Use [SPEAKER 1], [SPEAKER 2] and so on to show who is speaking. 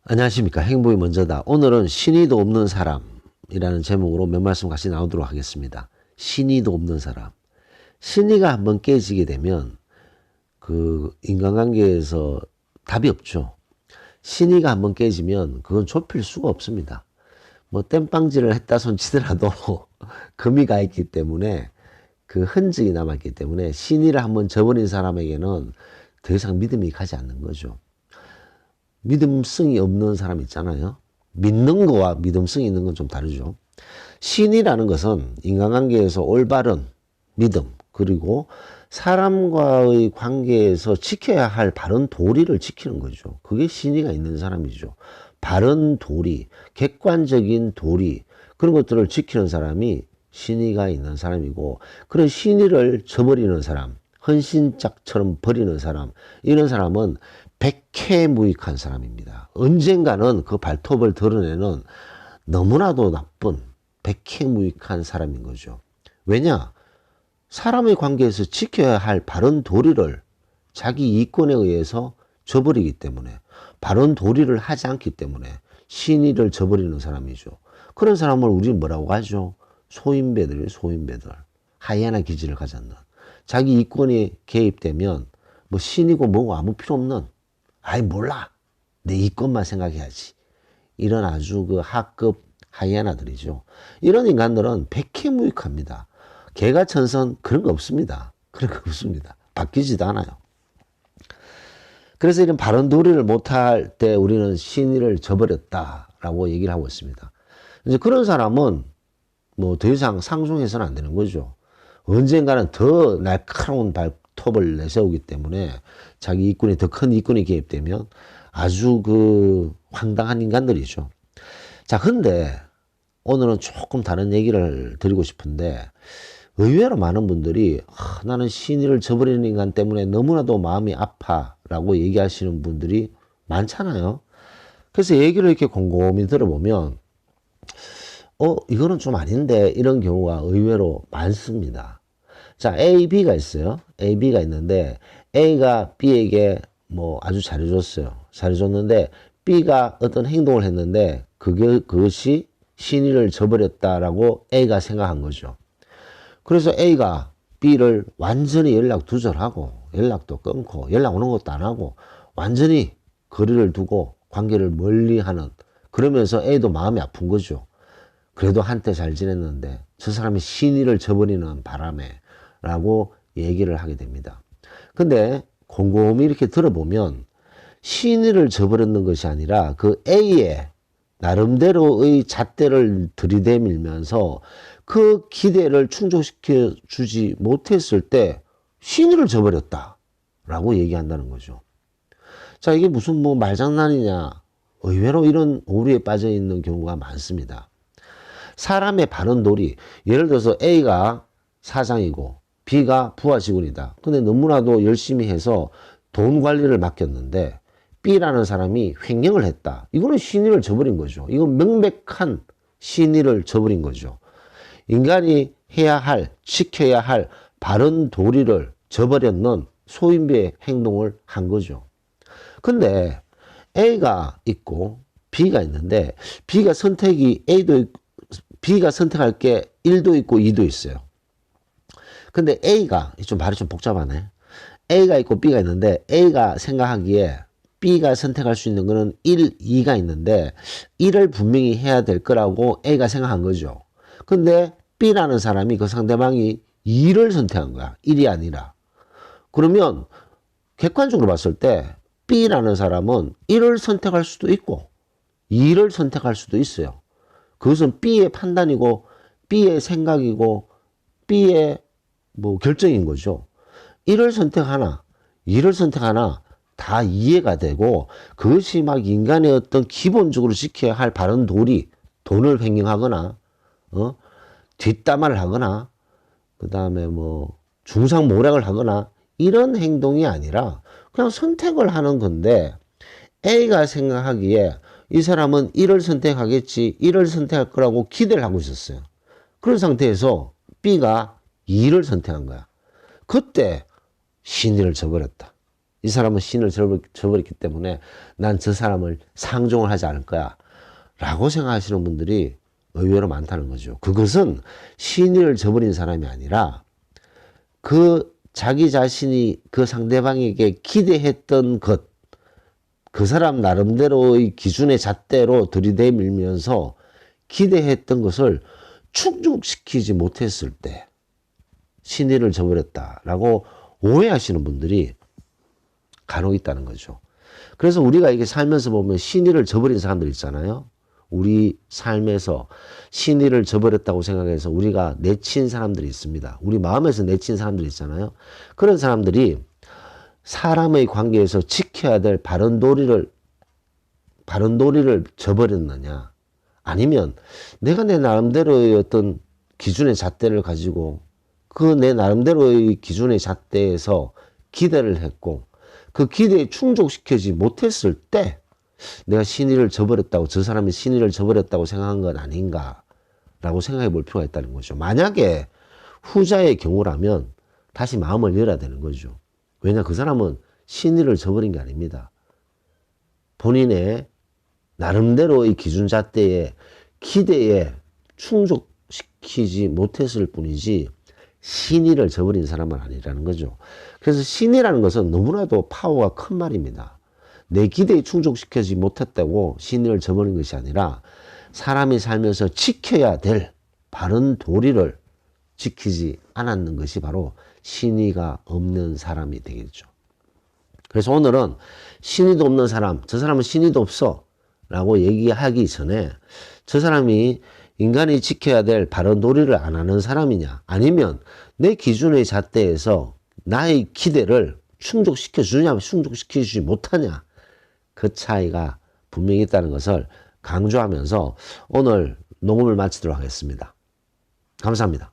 [SPEAKER 1] 안녕하십니까. 행복이 먼저다. 오늘은 신의도 없는 사람이라는 제목으로 몇 말씀 같이 나오도록 하겠습니다. 신의도 없는 사람. 신의가 한번 깨지게 되면 그 인간관계에서 답이 없죠. 신의가 한번 깨지면 그건 좁힐 수가 없습니다. 뭐 땜빵질을 했다 손치더라도 금이 가 있기 때문에 그 흔적이 남았기 때문에 신의를 한번 저버린 사람에게는 더 이상 믿음이 가지 않는 거죠. 믿음성이 없는 사람 있잖아요. 믿는 거와 믿음성이 있는 건 좀 다르죠. 신이라는 것은 인간관계에서 올바른 믿음, 그리고 사람과의 관계에서 지켜야 할 바른 도리를 지키는 거죠. 그게 신의가 있는 사람이죠. 바른 도리, 객관적인 도리, 그런 것들을 지키는 사람이 신의가 있는 사람이고, 그런 신의를 저버리는 사람, 헌신짝처럼 버리는 사람, 이런 사람은 백해무익한 사람입니다. 언젠가는 그 발톱을 드러내는 너무나도 나쁜 백해무익한 사람인 거죠. 왜냐? 사람의 관계에서 지켜야 할 바른 도리를 자기 이권에 의해서 저버리기 때문에, 바른 도리를 하지 않기 때문에 신의를 저버리는 사람이죠. 그런 사람을 우리는 뭐라고 하죠? 소인배들이에요. 소인배들. 하이에나 기질을 가졌는. 자기 이권이 개입되면 뭐 신이고 뭐고 아무 필요 없는, 아이 몰라, 내 이권만 생각해야지, 이런 아주 그 하급 하이에나들이죠. 이런 인간들은 백해무익합니다. 개가천선 그런 거 없습니다. 그런 거 없습니다. 바뀌지도 않아요. 그래서 이런 바른 도리를 못할 때 우리는 신의를 저버렸다라고 얘기를 하고 있습니다. 이제 그런 사람은 뭐 더 이상 상종해서는 안 되는 거죠. 언젠가는 더 날카로운 발톱을 내세우기 때문에 자기 이권이 더 큰 이권이 개입되면 아주 그 황당한 인간들이죠. 자, 근데 오늘은 조금 다른 얘기를 드리고 싶은데, 의외로 많은 분들이 나는 신의를 저버리는 인간 때문에 너무나도 마음이 아파라고 얘기하시는 분들이 많잖아요. 그래서 얘기를 이렇게 곰곰이 들어보면 이거는 좀 아닌데, 이런 경우가 의외로 많습니다. 자, A, B가 있어요. A, B가 있는데 A가 B에게 뭐 아주 잘해줬어요. 잘해줬는데 B가 어떤 행동을 했는데 그것이 신의를 저버렸다라고 A가 생각한 거죠. 그래서 A가 B를 완전히 연락 두절하고 연락도 끊고 연락 오는 것도 안 하고 완전히 거리를 두고 관계를 멀리하는, 그러면서 A도 마음이 아픈 거죠. 그래도 한때 잘 지냈는데 저 사람이 신의를 저버리는 바람에 라고 얘기를 하게 됩니다. 근데 곰곰이 이렇게 들어보면 신의를 저버리는 것이 아니라 그 A의 나름대로의 잣대를 들이대밀면서 그 기대를 충족시켜 주지 못했을 때 신의를 저버렸다라고 얘기한다는 거죠. 자, 이게 무슨 뭐 말장난이냐. 의외로 이런 오류에 빠져 있는 경우가 많습니다. 사람의 바른 도리, 예를 들어서 A가 사장이고 B가 부하 직원이다. 근데 너무나도 열심히 해서 돈 관리를 맡겼는데 B라는 사람이 횡령을 했다. 이거는 신의를 저버린 거죠. 이건 명백한 신의를 저버린 거죠. 인간이 해야 할, 지켜야 할 바른 도리를 저버렸는 소인배의 행동을 한 거죠. 근데 A가 있고 B가 있는데 B가 선택이 B가 선택할 게 1도 있고 2도 있어요. 근데 A가, 좀 말이 좀 복잡하네. A가 있고 B가 있는데 A가 생각하기에 B가 선택할 수 있는 거는 1, 2가 있는데 1을 분명히 해야 될 거라고 A가 생각한 거죠. 근데 B라는 사람이 그 상대방이 2를 선택한 거야. 1이 아니라. 그러면 객관적으로 봤을 때 B라는 사람은 1을 선택할 수도 있고 2를 선택할 수도 있어요. 그것은 B의 판단이고 B의 생각이고 B의 뭐 결정인 거죠. 1을 선택하나 2를 선택하나 다 이해가 되고, 그것이 막 인간의 어떤 기본적으로 지켜야 할 바른 도리, 돈을 횡령하거나 뒷담화를 하거나 그 다음에 뭐 중상모략을 하거나 이런 행동이 아니라 그냥 선택을 하는 건데, A가 생각하기에 이 사람은 1을 선택하겠지, 1을 선택할 거라고 기대를 하고 있었어요. 그런 상태에서 B가 2를 선택한 거야. 그때 신의를 저버렸다. 이 사람은 신을 저버렸기 때문에 난 저 사람을 상종을 하지 않을 거야 라고 생각하시는 분들이 의외로 많다는 거죠. 그것은 신의를 저버린 사람이 아니라 그 자기 자신이 그 상대방에게 기대했던 것, 그 사람 나름대로의 기준의 잣대로 들이대밀면서 기대했던 것을 충족시키지 못했을 때 신의를 저버렸다라고 오해하시는 분들이 간혹 있다는 거죠. 그래서 우리가 이게 살면서 보면 신의를 저버린 사람들 있잖아요. 우리 삶에서 신의를 저버렸다고 생각해서 우리가 내친 사람들이 있습니다. 우리 마음에서 내친 사람들이 있잖아요. 그런 사람들이 사람의 관계에서 지켜야 될 바른 도리를 저버렸느냐, 아니면 내가 내 나름대로의 어떤 기준의 잣대를 가지고 그 내 나름대로의 기준의 잣대에서 기대를 했고 그 기대에 충족시키지 못했을 때 내가 신의를 저버렸다고, 저 사람이 신의를 저버렸다고 생각한 건 아닌가라고 생각해 볼 필요가 있다는 거죠. 만약에 후자의 경우라면 다시 마음을 열어야 되는 거죠. 왜냐, 그 사람은 신의를 저버린 게 아닙니다. 본인의 나름대로의 기준 잣대에 기대에 충족시키지 못했을 뿐이지 신의를 저버린 사람은 아니라는 거죠. 그래서 신의라는 것은 너무나도 파워가 큰 말입니다. 내 기대에 충족시키지 못했다고 신의를 저버린 것이 아니라 사람이 살면서 지켜야 될 바른 도리를 지키지 않았는 것이 바로 신의가 없는 사람이 되겠죠. 그래서 오늘은 신의도 없는 사람, 저 사람은 신의도 없어 라고 얘기하기 전에 저 사람이 인간이 지켜야 될 바른 도리를 안 하는 사람이냐, 아니면 내 기준의 잣대에서 나의 기대를 충족시켜주냐, 충족시켜주지 못하냐, 그 차이가 분명히 있다는 것을 강조하면서 오늘 녹음을 마치도록 하겠습니다. 감사합니다.